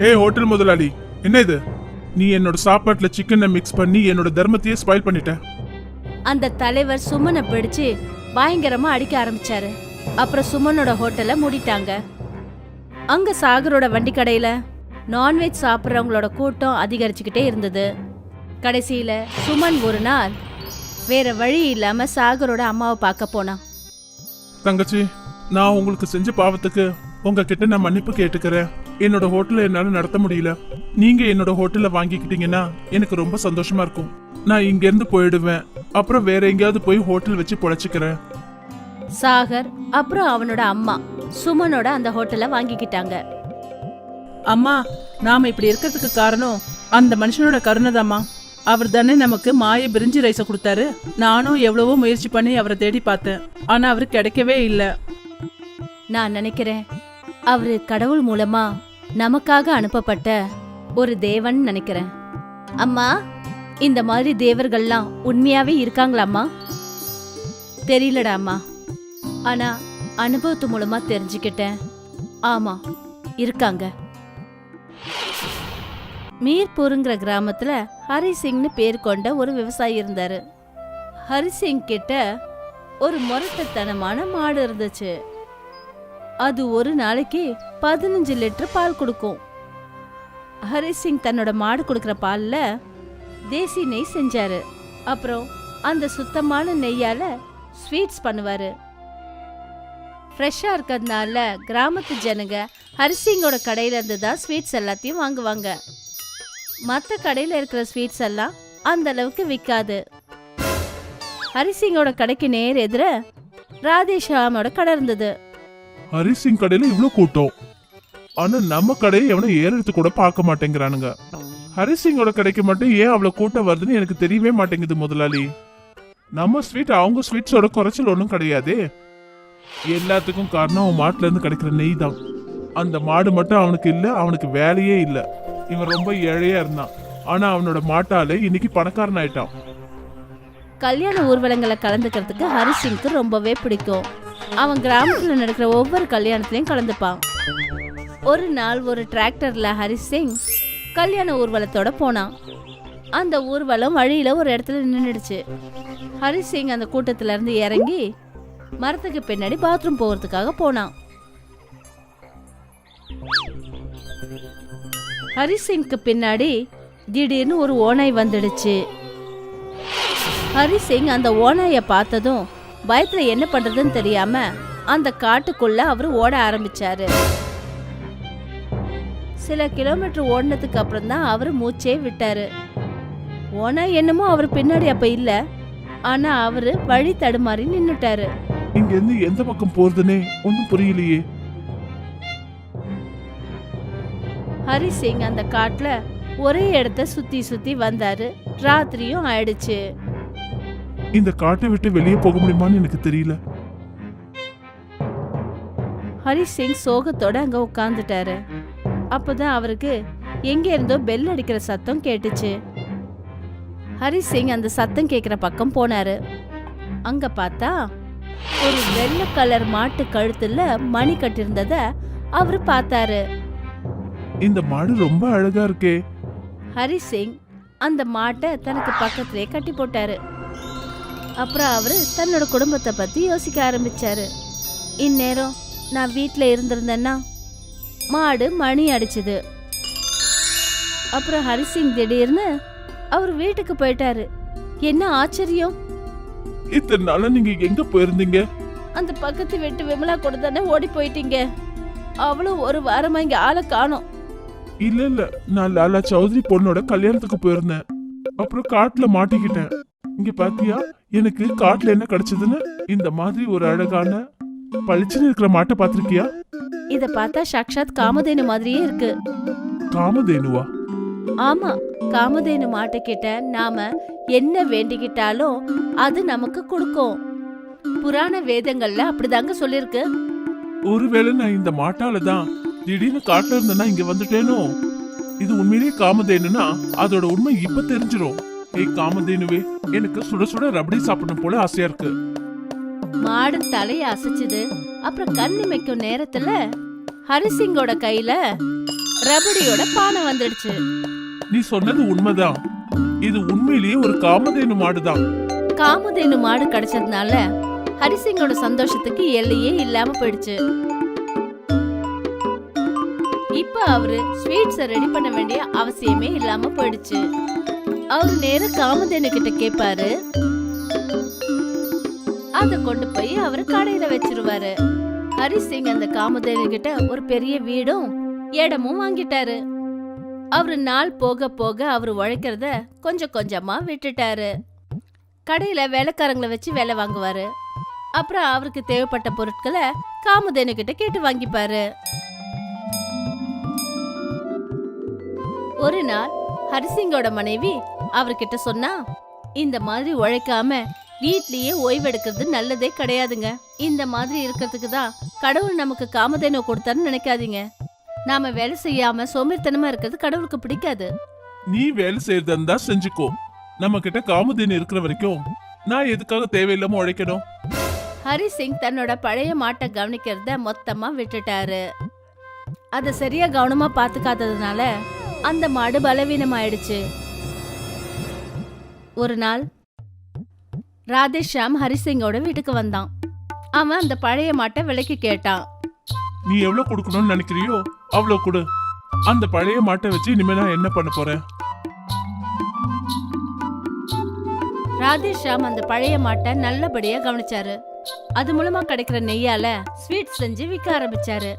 ஏய் ஹோட்டல் முதலாளி, என்ன இது? நீ என்னோட சாப்பாட்டுல சிக்கனை மிக்ஸ் பண்ணி என்னோட தர்மத்தையே ஸ்பாயில் பண்ணிட்ட. அந்த தலைவர் சுமனை பிடிச்சு பயங்கரமா அடிக்க ஆரம்பிச்சாரு. அப்புறம் சுமனோட ஹோட்டலை மூடிட்டாங்க. அங்க சாகரோட வண்டி கடையில நான்வெஜ் சாப்பிட்றவங்களோட கூட்டம் அதிகரிச்சுக்கிட்டே இருந்தது. கடைசியில சுமன் ஒரு நாள் வேற வழி இல்லாம சாகரோட அம்மாவை பார்க்க போனான். தங்கச்சி, நான் உங்களுக்கு செஞ்ச பாவத்துக்கு உங்ககிட்ட நான் மன்னிப்பு கேட்டுக்கிறேன். என்னோட ஹோட்டலை என்னால நடத்த முடியல. நீங்க என்னோட ஹோட்டலை வாங்கிக்கிட்டீங்கன்னா எனக்கு ரொம்ப சந்தோஷமா இருக்கும். நான் இங்க இருந்து போயிடுவேன். அப்புறம் வேற எங்கேயாவது போய் ஹோட்டல் வச்சு பொழைச்சுக்கிறேன். சாகர் அப்புறம் அவனோட அம்மா சுமனோட அந்த ஹோட்டலை வாங்கிக்கிட்டாங்க. அம்மா, நாம இப்படி இருக்கிறதுக்கு காரணம் அந்த மனுஷனோட கருணைதாம்மா. அவர் தானே நமக்கு மாய பிரிஞ்சி ரைஸ கொடுத்தாரு. நானும் எவ்வளவோ முயற்சி பண்ணி அவரை தேடி பார்த்தேன். ஆனா அவரு கிடைக்கவே இல்லை. நான் நினைக்கிறேன் அவரு கடவுள் மூலமா நமக்காக அனுப்பப்பட்ட ஒரு தேவன் நினைக்கிறேன். அம்மா, இந்த மாதிரி தேவர்கள்லாம் உண்மையாவே இருக்காங்களாம்மா? தெரியலடா அம்மா, ஆனா அனுபவத்து மூலமா தெரிஞ்சுக்கிட்டேன். ஆமா, இருக்காங்க. மீர்பூருங்கிற கிராமத்துல ஹரி சிங்னு பேர் கொண்ட ஒரு விவசாயி இருந்தாரு. ஹரிசிங் கிட்ட ஒரு முரட்டுத்தனமான மாடு இருந்துச்சு. அது ஒரு நாளைக்கு 15 லிட்டர் பால் கொடுக்கும். ஹரிசிங் தன்னோட மாடு கொடுக்கற பால்ல தேசி நெய் செஞ்சாரு. அப்புறம் அந்த சுத்தமான நெய்யால ஸ்வீட்ஸ் பண்ணுவாரு. ஃப்ரெஷ்ஷா இருக்கிறதுனால கிராமத்து ஜனங்க ஹரிசிங்கோட கடையில இருந்து தான் ஸ்வீட்ஸ் எல்லாத்தையும் வாங்குவாங்க. மற்ற கடையில இருக்கிற ஸ்வீட்ஸ் எல்லாம் அந்த அளவுக்கு விற்காது. ஹரிசிங்கோட கடைக்கு நேர் எதிர ராதேஷாமோட கடை இருந்தது. ஹரிசிங் கடையில இவ்ளோ கூட்டம், ஆனா நம்ம கடையை எவனை ஏறெடுத்து கூட பார்க்க மாட்டேங்கிறானுங்க. ஹரிசிங்கோட கடைக்கு மட்டும் ஏன் அவ்வளவு கூட்டம் வருதுன்னு எனக்கு தெரியவே மாட்டேங்குது முதலாளி. நம்ம ஸ்வீட் அவங்க ஸ்வீட்ஸோட குறைச்சல் ஒன்றும் கிடையாதே. எல்லாத்துக்கும் காரணம் அவன் மாட்டுல இருந்து கிடைக்கிற நெய் தான். அந்த மாடு மட்டும் அவனுக்கு இல்ல, அவனுக்கு வேலையே இல்ல. இவன் ரொம்ப ஏழையா இருந்தான், ஆனா அவனோட மாட்டால இன்னைக்கு பணக்காரன் ஆயிட்டான். கல்யாண ஊர்வலங்களை கலந்துக்கிறதுக்கு ஹரிசிங்க்கு ரொம்பவே பிடிக்கும். அவன் கிராமத்துல நடக்கிற ஒவ்வொரு கல்யாணத்திலையும் கலந்துப்பான். ஒரு நாள் ஒரு டிராக்டர்ல ஹரிசிங் கல்யாண ஊர்வலத்தோட போனான். அந்த ஊர்வலம் வழியில ஒரு இடத்துல நின்றுடுச்சு. ஹரிசிங் அந்த கூட்டத்துல இருந்து இறங்கி மரத்துக்கு பின்னாடி பாத்ரூம் போகிறதுக்காக போனான். ஹரிசிங்க்கு பின்னாடி திடீர்னு ஒரு ஓநாய் வந்துடுச்சு. ஹரிசிங் அந்த ஓநாயை பார்த்ததும் பயத்துல என்ன பண்றதுன்னு தெரியாம அந்த காட்டுக்குள்ள அவர் ஓட ஆரம்பிச்சாரு. சில கிலோமீட்டர் ஓடினதுக்கு அப்புறம் தான் அவர் மூச்சே விட்டாரு. ஓநாய் என்னமோ அவர் பின்னாடி அப்ப இல்ல, ஆனா அவரு வழி தடுமாறி நின்னுட்டாரு. இங்க இருந்து எந்த பக்கம் போறதுன்னே ஒன்னும் புரியலையே. ஹரிசிங் அந்த காட்டுல ஒரே இடத்த சுத்தி சுத்தி வந்தாரு. ராத்திரியும் ஆயிடுச்சு. இந்த காட்டை விட்டு வெளியே போக முடியுமான்னு எனக்கு தெரியல. ஹரிசிங் சோகத்தோட அங்க உட்கார்ந்துட்டாரு. அப்பதான் அவருக்கு எங்க இருந்தோ பெல் அடிக்கிற சத்தம் கேட்டுச்சு. ஹரிசிங் அந்த சத்தம் கேட்கிற பக்கம் போனாரு. அங்க பார்த்தா ஒரு வெள்ளை கலர் மாட்டு கழுத்துல மணி கட்டிருந்தத அவரு பார்த்தாரு. இந்த மாடு ரொம்ப அழகா இருக்கே. ஹரிசிங் அந்த மாட்டை தனக்கு பக்கத்திலே கட்டி போட்டாரு. அப்புறம் அவரு தன்னோட குடும்பத்தை பத்தி யோசிக்க ஆரம்பிச்சாரு. இந்நேரம் நான் வீட்டுல இருந்திருந்தேன்னா மாடு மணி அடிச்சுது. அப்புறம் ஹரிசிங் திடீர்னு அவர் வீட்டுக்கு போயிட்டாரு. என்ன ஆச்சரியம்! இத்தனை நாளா நீங்க எங்க போயிருந்தீங்க? அந்த பக்கத்து வீட்டு விமலா கூட தானே ஓடி போயிட்டீங்க. அவளும் ஒரு வாரமா இங்க ஆளை காணோம். இல்ல, நான் லாலா சௌத்ரி பொண்ணோட கல்யாணத்துக்கு போயிருந்தேன். அப்புறம் காட்டுல மாட்டிக்கிட்டேன். இங்க பாத்தியா எனக்கு காட்டுல என்ன கிடைச்சதுன்னு? இந்த மாதிரி ஒரு அழகான பளிச்சுன்னு இருக்கிற மாட்டை பாத்திருக்கியா? இத பார்த்தா சாக்ஷாத் காமதேனு மாதிரியே இருக்கு. காமதேனுவா? ஆமா, காமதேனு மாட்டு கிட்ட நாம என்ன வேண்டிக்கிட்டாலும் அது நமக்கு கொடுக்கும். புராண வேதங்கள்ல அப்படிதாங்க சொல்லிருக்கு. ஒருவேளை நான் இந்த மாட்டால தான் திடீர்னு காட்டுல இருந்தேன்னா இங்க வந்துட்டேனோ? இது உண்மையிலேயே காமதேனுனா அதோட உண்மை இப்ப தெரிஞ்சிரும். ஏய் காமதேனுவே, எனக்கு சுட சுட ரபடி சாப்பிடணும் போல ஆசையா இருக்கு. மாடு தலைய அசைச்சுது. அப்புறம் கண்ணிமைக்கும் நேரத்துல ஹரிசிங்கோட கையில ரபடியோட பானை வந்துடுச்சு. நீ சொன்னது உண்மைதான். இது உண்மையிலேயே ஒரு காமதேனு மாடுதான். காமதேனு மாடு கிடைச்சதுனால ஹரிசிங்கோட சந்தோஷத்துக்கு எல்லையே இல்லாம போயிடுச்சு. இப்ப அவரு ஸ்வீட்ஸ் ரெடி பண்ண வேண்டிய அவசியமே இல்லாம போயிடுச்சு. அவரு நேர காமதேனு கிட்ட கேட்பாரு. அத கொண்டு போய் அவரு கடையில வச்சிருவாரு. ஹரிசிங் அந்த காமதேனு கிட்ட ஒரு பெரிய வீடும் இடமும் வாங்கிட்டாரு. அவரு நாள் போக போக அவரு உழைக்கிறத கொஞ்சம் கொஞ்சமா விட்டுட்டாரு. கடையில வேலைக்காரங்களை வச்சு வேலை வாங்குவாரு. அப்புறம் அவருக்கு தேவைப்பட்ட பொருட்களை காமதேனு கிட்ட கேட்டு வாங்கிப்பாரு. ஒரு நாள் ஹரிசிங்கோட மனைவி அவர்கிட்ட சொன்னா, இந்த மாதிரி உழைக்காம வீட்லயே ஓய்வெடுக்கிறது நல்லதே கிடையாதுங்க. இந்த மாதிரி இருக்கிறதுக்கு தான் கடவுள் நமக்கு காமதேனு கொடுத்தாருன்னு நினைக்காதீங்க. நாம வேலை செய்யாம சோம்பேறித்தனமா இருக்கிறது கடவுளுக்கு பிடிக்காது. நீ வேலை செய்யறதா செஞ்சுக்கோ. நம்ம கிட்ட காமதேனு இருக்கிற வரைக்கும் நான் எதுக்காக தேவையில்லாம உழைக்கணும்? ஹரிசிங் தன்னோட பழைய மாட்டை கவனிக்கிறத மொத்தமா விட்டுட்டாரு. அத சரியா கவனமா பாத்துக்காததுனால அந்த மாடு பலவீனமாயிடுச்சு. ஒரு நாள் ராதேஷாம் ஹரிசிங்கோட வீட்டுக்கு வந்தான். அவன் அந்த பழைய மாட்டை விலைக்கு கேட்டான். நீ எவ்வளவு கொடுக்கணும்னு நினைக்கிறியோ அவ்வளவு கொடு. அந்த பழைய மாட்டை வச்சு இனிமே நான் என்ன பண்ண போறேன்? ராதேஷாம் அந்த பழைய மாட்டை நல்லபடியா கவனிச்சாரு. அது மூலமா கிடைக்கிற நெய்யால ஸ்வீட் செஞ்சு விற்க ஆரம்பிச்சாரு.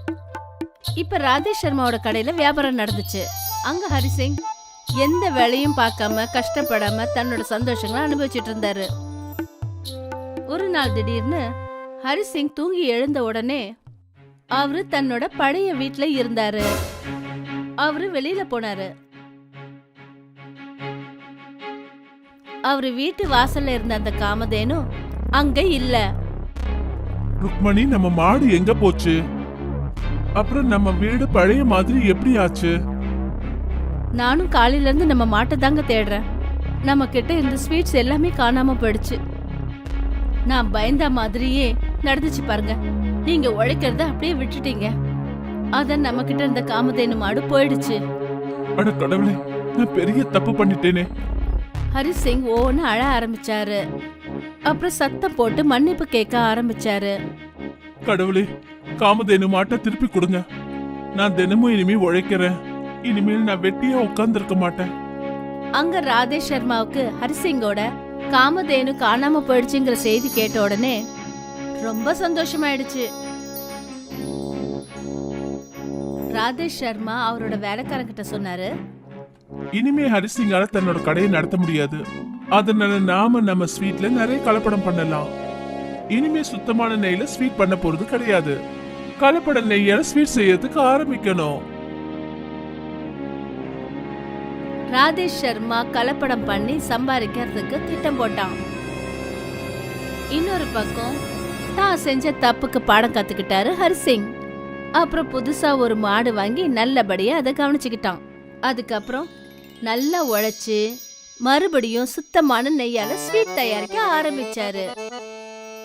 இப்ப ராதேஷ் சர்மாவோட கடையில வியாபாரம் நடந்துச்சு. அங்க ஹரிசிங் எந்த வேலையும் பார்க்காம கஷ்டப்படாம தன்னோட சந்தோஷங்களை அனுபவிச்சுட்டு இருந்தாரு. ஒரு நாள் திடீர்னு ஹரிசிங் தூங்கி எழுந்த உடனே அவரு தன்னோட பழைய வீட்ல இருந்தாரு. அவரு வெளியில போனாரு. அவரு வீட்டு வாசல்ல இருந்த அந்த காமதேனு அங்க இல்ல. ருக்மணி, நம்ம மாடு எங்க போச்சு? அப்புறம் நம்ம வீடு பழைய மாதிரி எப்படி ஆச்சு? நானும் காலையில இருந்து நம்ம மாட்டை தாங்க தேடுறேன். நம்ம கிட்ட இருந்த ஸ்வீட்ஸ் எல்லாமே காணாம போயிடுச்சு. நான் பயந்த மாதிரியே நடந்துச்சு பாருங்க. நீங்க உழைக்கிறத அப்படியே விட்டுட்டீங்க. அத நம்ம கிட்ட இருந்த காமதேனு மாடு போயிடுச்சு. அட கடவுளே, நான் பெரிய தப்பு பண்ணிட்டேனே. ஹரிசிங் ஓன்னு அழ ஆரம்பிச்சாரு. அப்புறம் சத்தம் போட்டு மன்னிப்பு கேட்க ஆரம்பிச்சாரு. கடவுளே, காமதேனு மாட்டை திருப்பி கொடுங்க. நான் தினமும் இனிமே உழைக்கிறேன். இனிமேல் நான் வெட்டியா உட்கார்ந்துருக்க மாட்டேன். அங்க ராதேஷ் சர்மாவுக்கு ஹரிசிங்கோட காமதேனு காணாம போயிடுச்சுங்கிற செய்தி கேட்ட உடனே ரொம்ப சந்தோஷமாயிடுச்சு. ராதேஷ் சர்மா அவரோட வேலைக்காரங்கிட்ட சொன்னாரு, இனிமே ஹரிசிங்கால தன்னோட கடையை நடத்த முடியாது. அதனால நாம நம்ம ஸ்வீட்ல நிறைய கலப்படம் பண்ணலாம். இனிமே சுத்தமான நெய்ல ஸ்வீட் பண்ண போறது கிடையாது. கலப்பட நெய்யால ஸ்வீட் செய்யறதுக்கு ஆரம்பிக்கணும். ராதேஷ் சர்மா கலப்படம் பண்ணி சம்பாதிக்கிறதுக்கு திட்டம் போட்டான். இன்னொரு பக்கம் தான் செஞ்ச தப்புக்கு பாடம் கத்துக்கிட்டாரு ஹரிசிங். அப்புறம் புதுசா ஒரு மாடு வாங்கி நல்லபடியா அதை கவனிச்சுக்கிட்டான். அதுக்கப்புறம் நல்லா உழைச்சு மறுபடியும் சுத்தமான நெய்யால ஸ்வீட் தயாரிக்க ஆரம்பிச்சாரு.